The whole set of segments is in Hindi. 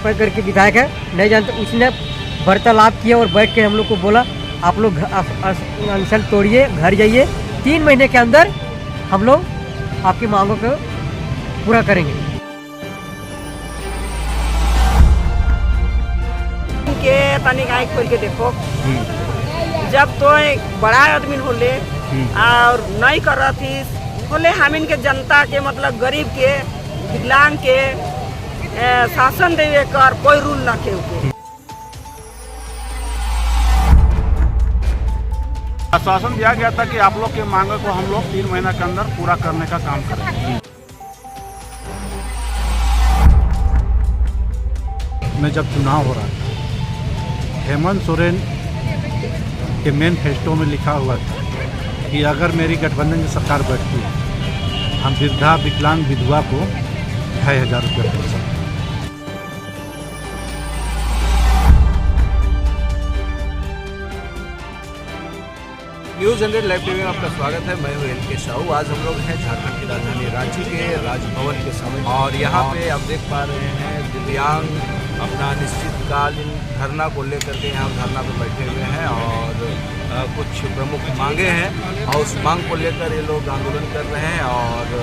करके विधायक है, नहीं जानते, उसने वार्तालाप किया और बैठ के हम लोग को बोला आप लोग अनशन तोड़िए, घर जाइए, 3 महीने के अंदर हम लोग आपकी मांगों को पूरा करेंगे। के तनिक आँख खोल के देखो, जब तो एक बड़ा आदमी होले और नहीं कर रहा थी होले, हम इनके जनता के मतलब गरीब के विकलांग के शासन देवे कर कोई रूल न के। आश्वासन दिया गया था कि आप लोग के मांगों को हम लोग 3 महीना के अंदर पूरा करने का काम करेंगे। में जब चुनाव हो रहा था, हेमंत सोरेन के मैनिफेस्टो में लिखा हुआ था कि अगर मेरी गठबंधन की सरकार बैठती है, हम वृद्धा विकलांग विधवा को 6,000 रुपये पेंशन। न्यूज़ 100 लाइव टीवी में आपका स्वागत है। मैं हूं एल.के. साहू। आज हम लोग हैं झारखंड की राजधानी रांची के राजभवन के सामने और यहाँ पे आप देख पा रहे हैं दिव्यांग अपना अनिश्चितकालीन धरना को लेकर के यहाँ धरना पे बैठे हुए हैं और कुछ प्रमुख मांगे हैं और उस मांग को लेकर ये लोग आंदोलन कर रहे हैं और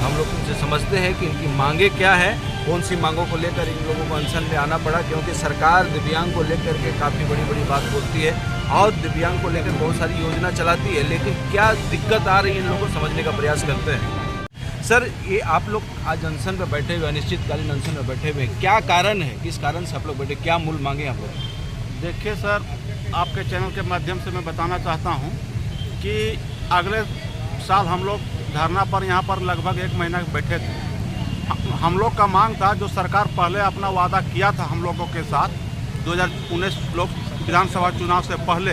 हम लोग उनसे समझते हैं कि इनकी मांगे क्या है, कौन सी मांगों को लेकर इन लोगों को अनशन में आना पड़ा, क्योंकि सरकार दिव्यांग को लेकर के काफ़ी बड़ी बड़ी बात बोलती है और दिव्यांग को लेकर बहुत सारी योजना चलाती है, लेकिन क्या दिक्कत आ रही है इन लोगों को समझने का प्रयास करते हैं। सर, ये आप लोग आज अनशन में बैठे हुए, अनिश्चितकालीन अनशन में बैठे हुए, क्या कारण है, किस कारण से आप लोग बैठे, क्या मूल मांगे आप लोग? देखिए सर, आपके चैनल के माध्यम से मैं बताना चाहता हूं कि अगले साल हम लोग धरना पर यहाँ पर लगभग 1 महीना बैठे थे। हम लोग का मांग था, जो सरकार पहले अपना वादा किया था हम लोगों के साथ 2019 लोक विधानसभा चुनाव से पहले,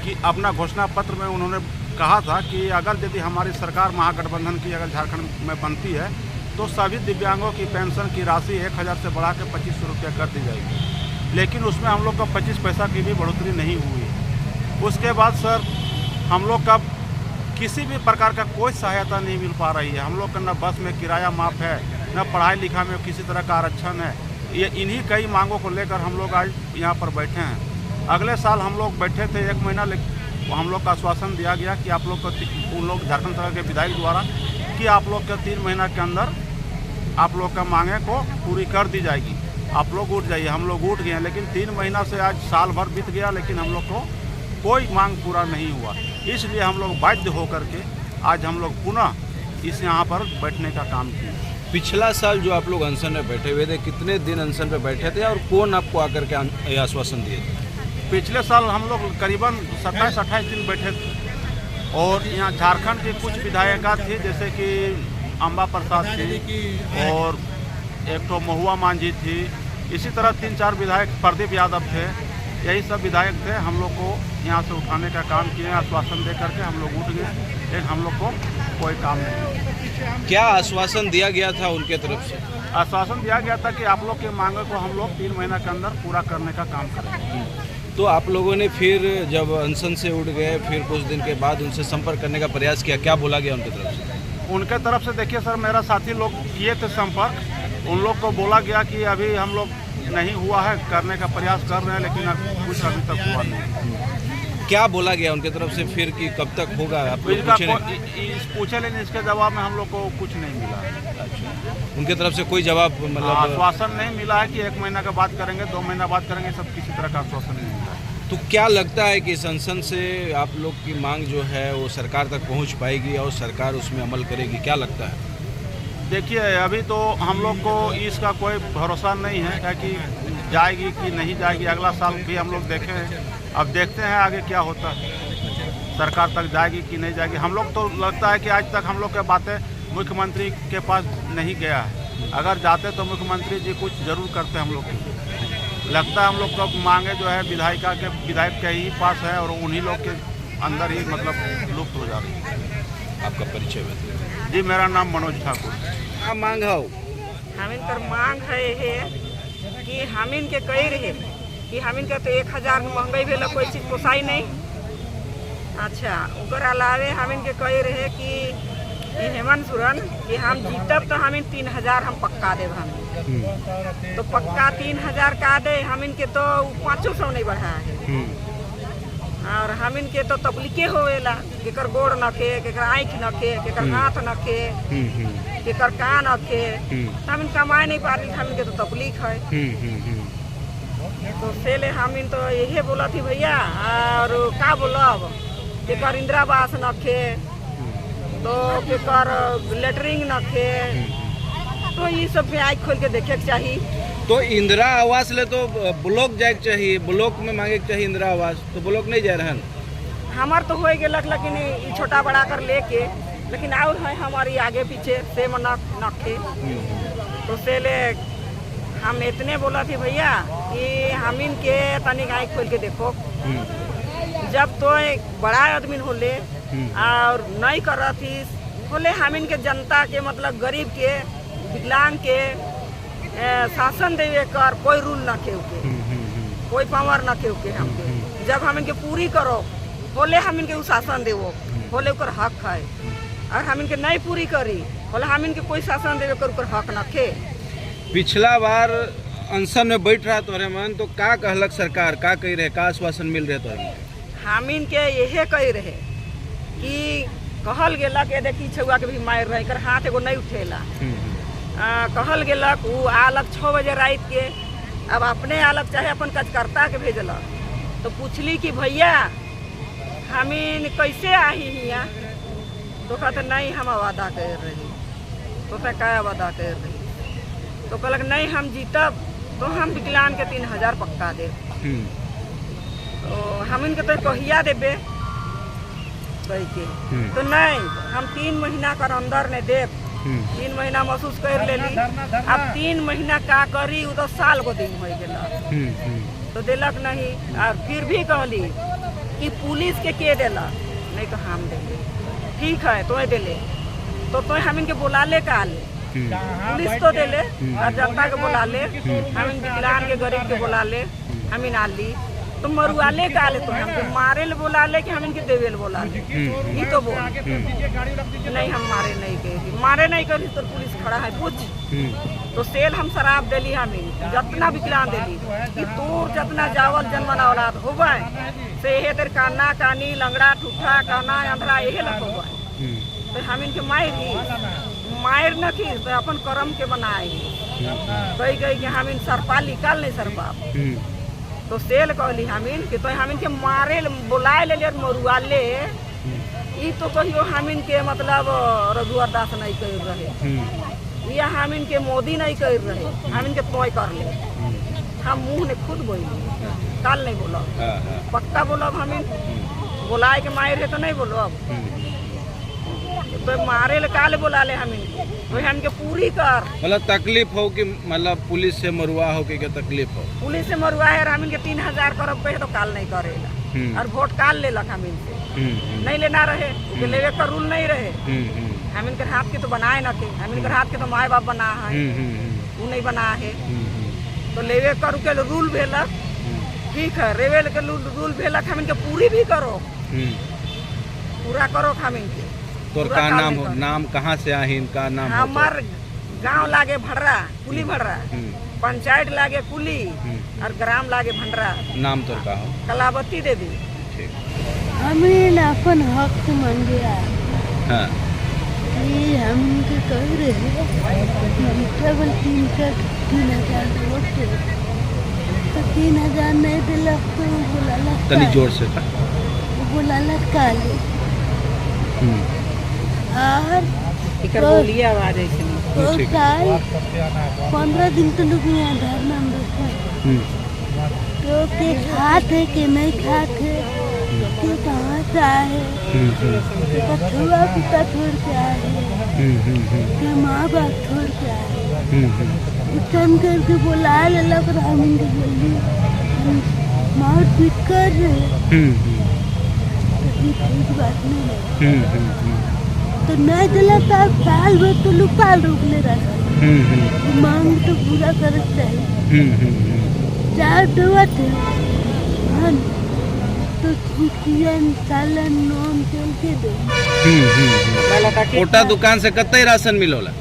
कि अपना घोषणा पत्र में उन्होंने कहा था कि अगर यदि हमारी सरकार महागठबंधन की अगर झारखंड में बनती है तो सभी दिव्यांगों की पेंशन की राशि 1,000 से बढ़ा के 2,500 रुपया कर दी जाएगी, लेकिन उसमें हम लोग का 25 पैसा की भी बढ़ोतरी नहीं हुई। उसके बाद सर, हम लोग का किसी भी प्रकार का कोई सहायता नहीं मिल पा रही है। हम लोग का न बस में किराया माफ़ है, न पढ़ाई लिखाई में किसी तरह का आरक्षण है। ये इन्हीं कई मांगों को लेकर हम लोग आज यहाँ पर बैठे हैं। अगले साल हम लोग बैठे थे 1 महीना, हम लोग का आश्वासन दिया गया कि आप लोग को, उन लोग झारखंड सरकार के विधायक द्वारा, कि आप लोग के 3 महीना के अंदर आप लोग का मांगे को पूरी कर दी जाएगी, आप लोग उठ जाइए। हम लोग उठ गए, लेकिन 3 महीना से आज साल भर बीत गया, लेकिन हम लोग को कोई मांग पूरा नहीं हुआ। इसलिए हम लोग बाध्य होकर के आज हम लोग पुनः इस यहाँ पर बैठने का काम किए। पिछला साल जो आप लोग अनशन में बैठे हुए थे, कितने दिन अनशन में बैठे थे और कौन आपको आकर के आश्वासन दिए थे? पिछले साल हम लोग करीबन 27-28 दिन बैठे थे और यहाँ झारखंड के कुछ विधायिका थे, जैसे कि अम्बा प्रसाद थी और एक तो महुआ मांझी थी, इसी तरह 3-4 विधायक, प्रदीप यादव थे, यही सब विधायक थे। हम लोग को यहाँ से उठाने का काम किए, आश्वासन दे करके हम लोग उठ गए, लेकिन हम लोग को कोई काम नहीं। क्या आश्वासन दिया गया था उनके तरफ से? आश्वासन दिया गया था कि आप लोग के मांगे को हम लोग 3 महीना के अंदर पूरा करने का काम करेंगे। तो आप लोगों ने फिर जब अनशन से उठ गए, फिर कुछ दिन के बाद उनसे संपर्क करने का प्रयास किया, क्या बोला गया उनकी तरफ से? उनके तरफ से देखिए सर, मेरा साथी लोग किए थे संपर्क, उन लोग को बोला गया कि अभी हम लोग नहीं हुआ है, करने का प्रयास कर रहे हैं, लेकिन कुछ अभी तक हुआ नहीं। क्या बोला गया उनके तरफ से फिर कि कब तक होगा? आप लोग पूछे, लेकिन इसके जवाब में हम लोग को कुछ नहीं मिला है। अच्छा, उनके तरफ से कोई जवाब मतलब आश्वासन नहीं मिला है कि 1 महीना के बाद करेंगे, 2 महीना बाद करेंगे, सब किसी तरह का आश्वासन नहीं मिला है। तो क्या लगता है कि इस अनशन से आप लोग की मांग जो है वो सरकार तक पहुंच पाएगी और सरकार उसमें अमल करेगी, क्या लगता है? देखिए, अभी तो हम लोग को इसका कोई भरोसा नहीं है कि जाएगी कि नहीं जाएगी। अगला साल भी हम लोग देखें, अब देखते हैं आगे क्या होता है, सरकार तक जाएगी कि नहीं जाएगी। हम लोग तो लगता है कि आज तक हम लोग के बातें मुख्यमंत्री के पास नहीं गया है। अगर जाते तो मुख्यमंत्री जी कुछ जरूर करते हम लोग की। लगता है हम लोग का मांगे जो है विधायक के ही पास है और उन्हीं लोग के अंदर ही मतलब लुप्त हो जा रही है। आपका परिचय बताइए। जी, मेरा नाम मनोज ठाकुर। क्या मांग है? हम इनकर मांग है कि हम इनके कही रहे कि हम इनका तो 1,000 महंगाई भेल, कोई चीज़ पोसाई नहीं। अच्छा, उकर अलावे हम इनके कही रहे कि हेमंत सोरेन कि हम जीतब तो हम 3000 हम पक्का देव हम। तो पक्का 3000 का दे, हम इनके तो 500 नहीं बढ़ा है। और हम इनके तो तबलीके होवेला, केकर गोड़ नखे, केकर आँख नखे, केकर हाथ नखे, केकर कान नखे। हम इन कमाए नहीं पा रही, हम इनके तो तबलीक है। तो सेले हम इन तो यही बोला थी भैया, और का बोलब, केकर इंदिरावास नखे, तो केकर लेटरिंग नखे, तो ये सब भी आँख खोल के देखे के चाहिए। तो इंदिरा आवास ले तो ब्लॉक जाए के चाहिए, ब्लॉक में मांगे के चाहिए इंदिरा आवास, तो ब्लॉक नहीं जा रहन। हमार तो हो गेलक, लेकिन ई छोटा बड़ा कर लेके, लेकिन और है हमारी आगे पीछे से नखे। तो से ले हम इतने बोला थी भैया कि हम इनके तनिक आँख खोल के देखो। जब तो एक बड़ा आदमी होले और नहीं कर रही होले, हम इनके जनता के मतलब गरीब के विकलांग के शासन देवे कर कोई रूल न के, कोई पावर न के हमके। जब हम इनके पूरी करो होले, हम इनके शासन देवो होले, उकर हक है। और हम इनके नहीं पूरी करी होले, हम इनके कोई शासन देवे कर उकर हक न के। पिछला बार अनशन में बैठ रहा तोरे मन, तो का कहलक सरकार, का कही रहे, का आश्वासन मिल रहे तोरे? हम इनके यही कही रहे कि कहल गेला के देखी छुआ के भी मार रहे, कर हाथ एगो नहीं उठेला। कहल गेलक वो आलक 6 बजे रात के, अब अपने आलक चाहे अपन कचकर्ता के भेजलक। तो पूछली कि भैया हम कैसे आही हियाँ, तो कहते नहीं हम वादा कर रही। तो क्या वादा कर रही? तो कहलक नहीं हम जीतब तो हम विकलांग के 3000 पक्का दे। तो हम इनके तो कहिया देबे कह के, तो नहीं हम 3 महीना कर अंदर ने दे। 3 महीना महसूस कर लेली, अब 3 महीना का करी, वो तो साल को दिन हो गया। तो दिलक नहीं, और फिर भी कहली कि पुलिस के देला, नहीं तो हम देंगे। ठीक है तो दिले, तो हम इनके बुला ले का ले, पुलिस तो दिले और जनता के बुला ले, हम इन विकलांग के गरीब के बुला ले, हम इन आली तो मरुआले का ले, तो हमके मारे ले बोला ले कि हम इनके देवे ले बोला ले। ये तो बोल नहीं, हम मारे नहीं करी तो पुलिस खड़ा है पूछ। तो सेल हम शराब दिली, हम जितना विकलांग दिली कि तोर जितना जावल जन्मना औलाद होबे से ये तेरे काना कानी लंगड़ा ठूठा काना अंधरा यही लग होबे। तो हम इनके मायर न की तो अपन कर्म के बनाए कही गई कि हम इन सरपा निकाल नहीं सरपा। तो सेल कहली हमीन कि तो हम इनके मारे बुलाए ले मरुआ ले, ये तो कहियो हम इनके मतलब रघुवर दास नहीं कर रहे, या हम इनके मोदी नहीं कर रहे, हम इनके तोय कर ले। हम मुंह ने खुद बोली, काल नहीं बोलो, पक्का बोलो। हम इन बुलाए के मारे है तो नहीं बोलो, अब तो मारे ले काले बुला ले हम इनके, तो हमके पूरी कर। मतलब तकलीफ हो कि मतलब पुलिस से मरुआ हो कि क्या तकलीफ हो? पुलिस से मरुआ है, हम इनके 3000 करब पे तो काल नहीं करेला, और वोट काल ले लक हम इनसे नहीं लेना रहे, लेवे का रूल नहीं रहे। हम इनके हाथ के तो बनाए ना थे, हम इनके हाथ के तो माए बाप बना है, वो नहीं बना है। तो लेवे कर के रूल भेलक, ठीक है, रेवे के रूल भेलक, हम इनके पूरी भी करो, पूरा करो हम इनके। तो का नाम हो, नाम कहाँ से आहे, इनका नाम? हमार गांव लागे भड़रा, कुली भड़रा, पंचायत लागे कुली, और ग्राम लागे भंडरा। नाम तो का हो? कलावती देवी। हमें अपन हक मांगे हाँ, ये हम के कह रहे केवल 3,000 तो 3,000 नहीं दिलक तो बोला तनी जोर से था, बोला काले और साल 15 दिन तो लोग यहाँ धरना में बैठे, तो के खाते के नहीं खाते, के कहाँ से आए, के छुआ पिता छोड़ के आए, के माँ बाप छोड़ के आए, इतन करके बुला ले लग रहा हम इनके जल्दी मार पीट कर रहे, तो ठीक बात नहीं है। तो नहीं दिला तो साल भर तो लोग पाल रोक ले रहा, मांग तो पूरा कर चाहिए। चार दुआ थे तो छुट्टियाँ सालन नोम चल के दो कोटा दुकान से कतई राशन मिलोला?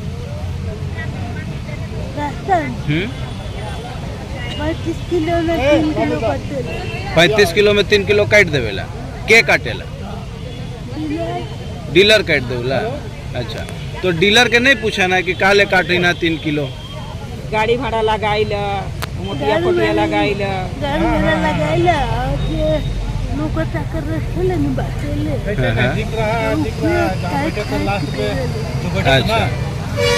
राशन 25 किलो में 3 किलो कटेला 35 किलो में 3 किलो काट देवेला। के काटेला? डीलर काट देवेला। अच्छा, तो डीलर के नहीं पूछा ना कि काले काटी ना 3 किलो? गाड़ी भाड़ा लगाइल, मोटिया पोटिया लगाइल, गाड़ी मेरा लगाइला और ये नौका चाकर रखेला नहीं बातेले अच्छा,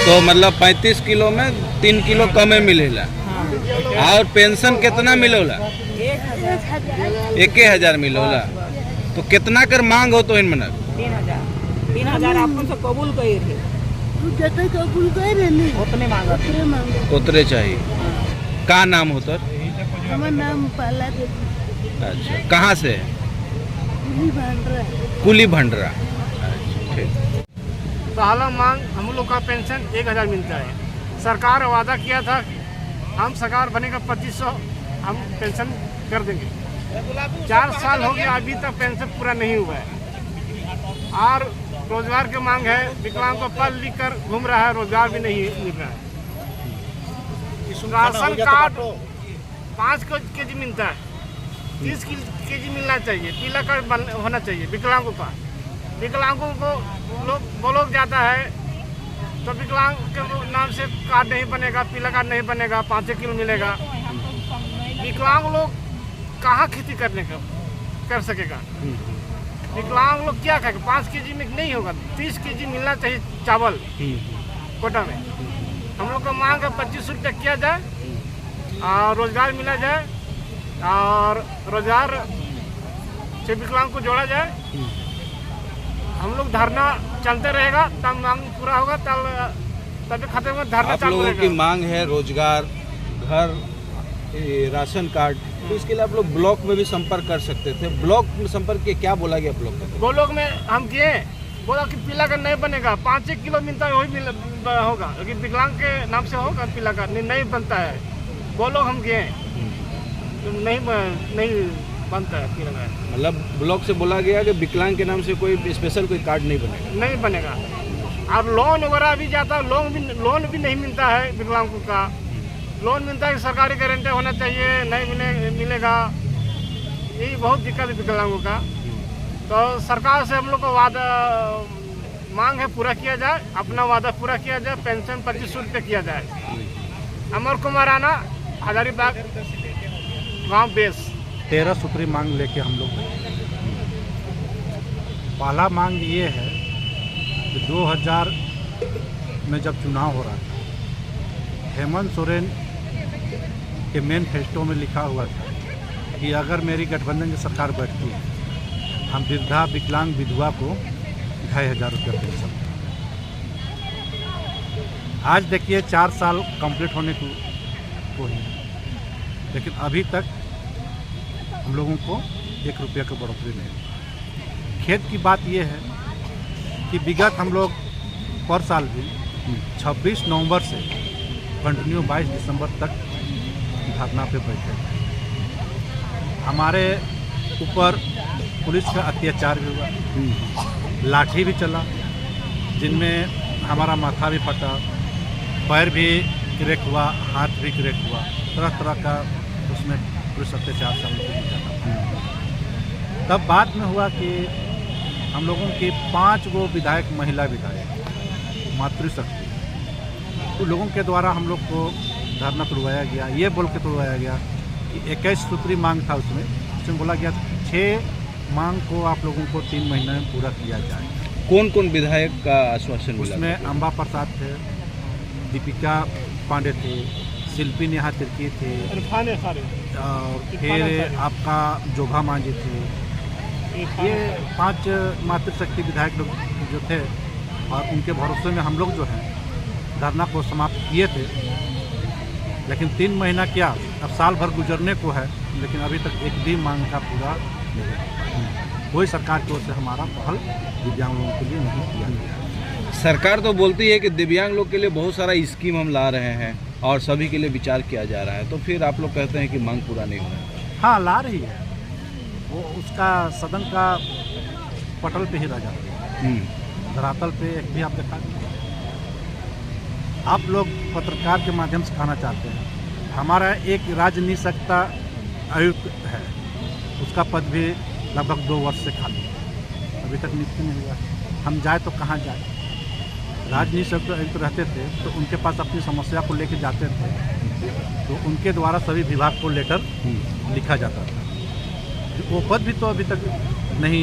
तो मतलब 35 किलो में 3 किलो कमे मिलेला। और पेंशन कितना मिलोला? 1,000 मिलोला। तो कितना कर मांग हो तो इन मनक? 3,000 अपन से कबूल कइर है, जते कबूल करे नहीं उतने मांगत। उतरे मांगो। उतरे चाहिए। का नाम हो तर? हमार नाम पाला देवी अच्छा, कहाँ से? कुली भांडरा कुली भंडरा। अच्छा, ठीक। पहला मांग हम लोग का पेंशन 1,000 मिलता है। सरकार वादा किया था हम सरकार बनेगा 2500 हम पेंशन कर देंगे। 4 साल हो गया अभी तक पेंशन पूरा नहीं हुआ है। और रोजगार की मांग है, विकलांग को पढ़ लिख कर घूम रहा है, रोजगार भी नहीं मिल रहा है। राशन कार्ड 5 केजी मिलता है, 30 केजी मिलना चाहिए, पीला कार्ड होना चाहिए विकलांगों का। विकलांगों को वो लोग जाता है तो विकलांग के नाम से कार्ड नहीं बनेगा, पीला कार्ड नहीं बनेगा, 5 किलो मिलेगा। विकलांग लोग कहाँ खेती करने का कर सकेगा? विकलांग लोग क्या कहेगा? 5 केजी में नहीं होगा, 30 केजी मिलना चाहिए चावल कोटा में। हम लोग का मांग है 25 रुपये किया जाए और रोजगार मिला जाए और रोजगार से विकलांग को जोड़ा जाए। हम लोग धरना चलते रहेगा, तब मांग पूरा होगा, तब खत्म होगा, धरना आप चालू लोगों रहेगा। की मांग है रोजगार, घर, राशन कार्ड। तो इसके लिए आप लोग ब्लॉक में भी संपर्क कर सकते थे। ब्लॉक में संपर्क किए, क्या बोला गया ब्लॉक में? वो लोग में हम किए, बोला कि पीला कार्ड नहीं बनेगा, 5 किलो मिलता है वही होगा, लेकिन विकलांग के नाम से होगा पीला कार्ड नहीं बनता है। वो लोग हम किए तो नहीं बनता है पीला कार्ड। मतलब ब्लॉक से बोला गया कि विकलांग के नाम से कोई स्पेशल कोई कार्ड नहीं बनेगा। नहीं बनेगा। और लोन वगैरह भी जाता है, लोन भी नहीं मिलता है विकलांगों का। लोन मिलता है, सरकारी गारंटी होना चाहिए, नहीं मिलेगा। यही बहुत दिक्कत है विकलांगों का। तो सरकार से हम लोग को वादा मांग है पूरा किया जाए, अपना वादा पूरा किया जाए, पेंशन 25 रुपये किया जाए। अमर कुमार राणा, हजारीबाग गाँव बेस। 13 सूत्री मांग लेके हम लोग पहला मांग ये है कि 2000 में जब चुनाव हो रहा था, हेमंत सोरेन के मैनिफेस्टो में लिखा हुआ था कि अगर मेरी गठबंधन की सरकार बैठती है, हम वृद्धा विकलांग विधवा को 2,500 रुपये पेंशन। आज देखिए 4 साल कंप्लीट होने को ही, लेकिन अभी तक हम लोगों को 1 रुपये की बढ़ोतरी नहीं। खेत की बात यह है कि विगत हम लोग पर साल भी 26 नवंबर से कंटिन्यू 22 दिसंबर तक धरना पे बैठे। हमारे ऊपर पुलिस का अत्याचार भी हुआ, लाठी भी चला, जिनमें हमारा माथा भी फटा, पैर भी क्रैक हुआ, हाथ भी क्रैक हुआ, तरह तरह का उसमें पुलिस अत्याचार सब लोगों को जाता। तब बाद में हुआ कि हम लोगों की 5 गो विधायक, महिला विधायक, मातृशक्ति, तो लोगों के द्वारा हम लोग को धरना तुड़वाया गया। ये बोल के तुड़वाया गया कि 21 सूत्री मांग था, उसमें बोला गया 6 मांग को आप लोगों को 3 महीने में पूरा किया जाए। कौन कौन विधायक का आश्वासन मिला? उसमें अम्बा प्रसाद थे, दीपिका पांडे थे, शिल्पी नेहा तिर्की थे, और फिर आपका जोभा मांझी थे। ये 5 मातृशक्ति विधायक लोग जो थे, और उनके भरोसे में हम लोग जो है धरना को समाप्त किए थे। लेकिन 3 महीना क्या, अब साल भर गुजरने को है, लेकिन अभी तक एक भी मांग का पूरा नहीं। कोई सरकार की ओर से हमारा पहल दिव्यांग लोगों के लिए नहीं किया गया। सरकार तो बोलती है कि दिव्यांग लोग के लिए बहुत सारा स्कीम हम ला रहे हैं और सभी के लिए विचार किया जा रहा है, तो फिर आप लोग कहते हैं कि मांग पूरा नहीं हो रहा है। हाँ, ला रही है, वो उसका सदन का पटल पे ही रह जाते हैं, धरातल पे एक भी आप दिखा दें। आप लोग पत्रकार के माध्यम से कहना चाहते हैं, हमारा एक राजनीतिकता आयुक्त है, उसका पद भी लगभग 2 वर्ष से खाली है, अभी तक नियुक्ति नहीं हुआ है। हम जाए तो कहाँ जाए? राजनीतिक आयुक्त रहते थे तो उनके पास अपनी समस्या को लेकर जाते थे, तो उनके द्वारा सभी विभाग को लेटर लिखा जाता था। वो पद भी तो अभी तक नहीं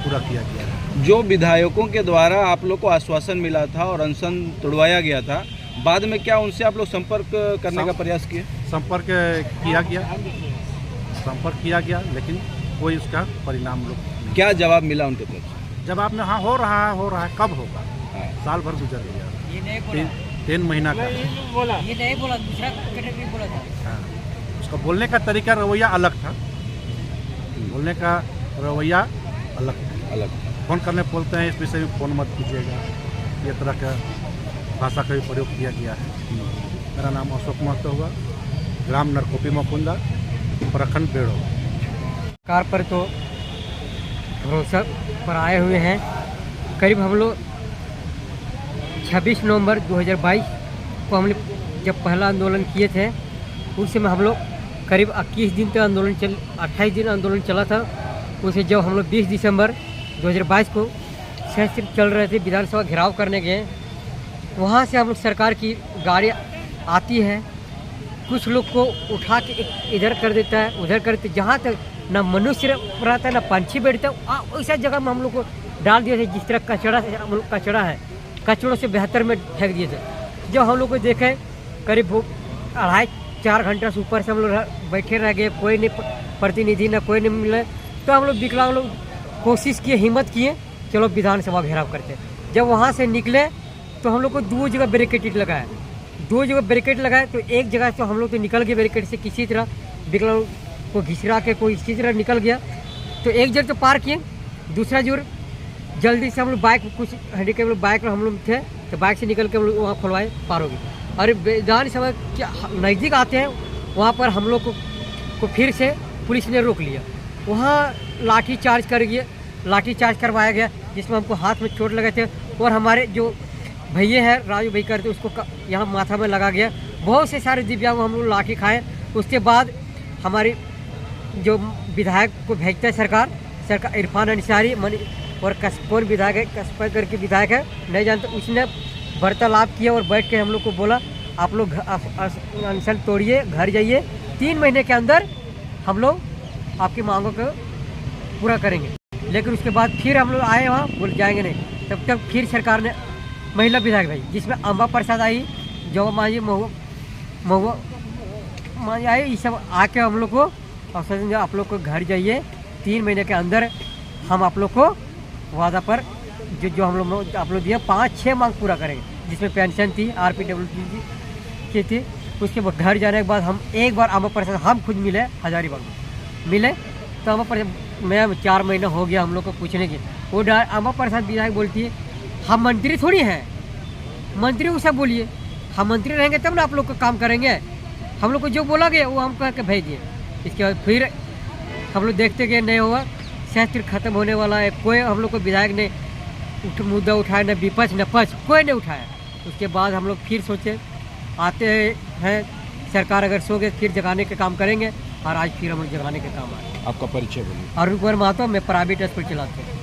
पूरा किया गया है। जो विधायकों के द्वारा आप लोग को आश्वासन मिला था और अनशन तोड़वाया गया था, बाद में क्या उनसे आप लोग संपर्क करने का प्रयास किए? संपर्क किया गया लेकिन कोई उसका परिणाम लोग नहीं। क्या जवाब मिला उनके तरफ से? जवाब में हाँ हो रहा है, कब होगा? साल भर गुजर गया, ये नहीं बोला, 3 महीना का। ये नहीं बोला, दूसरा कैटेगरी बोला था। हाँ, उसका बोलने का तरीका, रवैया अलग था, बोलने का रवैया अलग था। फ़ोन करने बोलते हैं इस विषय में फ़ोन मत कीजिएगा, ये तरह का भाषा का भी प्रयोग किया गया है। मेरा नाम अशोक महतो हुआ, ग्राम नरकोपी मकुंदा, प्रखंड बेड़ो। कार पर तो भरोसा पर आए हुए हैं। करीब हम लोग 26 नवंबर 2022 को हम लोग जब पहला आंदोलन किए थे, उस समय हम लोग करीब 21 दिन तक 28 दिन आंदोलन चला था। उसे जब हम लोग 20 दिसंबर 2022 को सशस्त्र चल रहे थे, विधानसभा घेराव करने गए, वहाँ से हम लोग सरकार की गाड़ी आती है, कुछ लोग को उठा के इधर कर देता है, उधर कर देता है, जहाँ तक ना मनुष्य रहता है ना पंछी बैठता है, वैसा जगह में हम लोग को डाल दिए थे। जिस तरह कचड़ा है, कचड़ों से बेहतर में फेंक दिए थे। जब हम लोग को देखे करीब 2.5-4 घंटा से ऊपर से हम लोग बैठे रह गए, कोई नहीं प्रतिनिधि ना कोई नहीं मिले, तो हम लोग विकलांग लोग कोशिश किए, हिम्मत किए, चलो विधानसभा घेराव करते। जब वहाँ से निकले तो हम लोग को 2 जगह बैरिकेड लगाया, 2 जगह बैरिकेड लगाए। तो एक जगह तो हम लोग तो निकल गए बैरिकेड से, किसी तरह विकलांग को घिसरा के कोई इसी तरह निकल गया। तो एक जगह तो पार किए, दूसरा जोर जल्दी से हम लोग बाइक, कुछ हैंडीकैप बाइक हम लोग थे, तो बाइक से निकल के हम लोग वहाँ खुलवाए, पार हो गए। और विधानसभा के नज़दीक आते हैं, वहाँ पर हम लोग को फिर से पुलिस ने रोक लिया। वहाँ लाठी चार्ज करवाया गया, जिसमें हमको हाथ में चोट लगे थे, और हमारे जो भैया है राजू भाई करते, उसको यहाँ माथा में लगा गया। बहुत से सारे दिव्यांग हम लोग लाठी खाए। उसके बाद हमारी जो विधायक को भेजता है सरकार इरफान अंसारी और कौन विधायक है, कसपा करके विधायक है, नहीं जानते, उसने वार्तालाप किया और बैठ के हम लोग को बोला, आप लोग अनशन तोड़िए, घर जाइए, 3 महीने के अंदर हम लोग आपकी मांगों को पूरा करेंगे। लेकिन उसके बाद फिर हम लोग आए वहाँ, बोल जाएंगे नहीं। तब तक फिर सरकार ने महिला विधायक भाई, जिसमें अम्बा प्रसाद आई, जो मांझी महुआ मांझी आई, ये सब आके हम लोग को और आप लोग को घर जाइए, 3 महीने के अंदर हम आप लोग को वादा पर जो हम लोग आप लोग दिए 5-6 मांग पूरा करेंगे, जिसमें पेंशन थी, RPWD की थी। उसके बाद घर जाने के बाद हम एक बार अम्बा प्रसाद हम खुद मिले, हजारीबाग में मिले, तो अम्बा प्रसाद मैं 4 महीना हो गया हम लोग को पूछने की। वो अम्बा प्रसाद विधायक बोलती है, हम मंत्री थोड़ी हैं, मंत्री उसे बोलिए, हम मंत्री रहेंगे तब ना आप लोग का काम करेंगे। हम लोग को जो बोला गया वो हम कह के भेज दिए। इसके बाद फिर हम लोग देखते गए, नहीं हुआ, सशस्त्र खत्म होने वाला है। कोई हम लोग को विधायक ने मुद्दा उठाया, न विपक्ष न पक्ष, कोई नहीं उठाया। उसके बाद हम लोग फिर सोचे, आते हैं सरकार अगर सो गए फिर जगाने के काम करेंगे, और आज फिर हम लोग जगाने के काम आए। आपका परिचय बोलिए। अरुण कुमार महतो, मैं प्राइवेट स्कूल चलाता हूँ।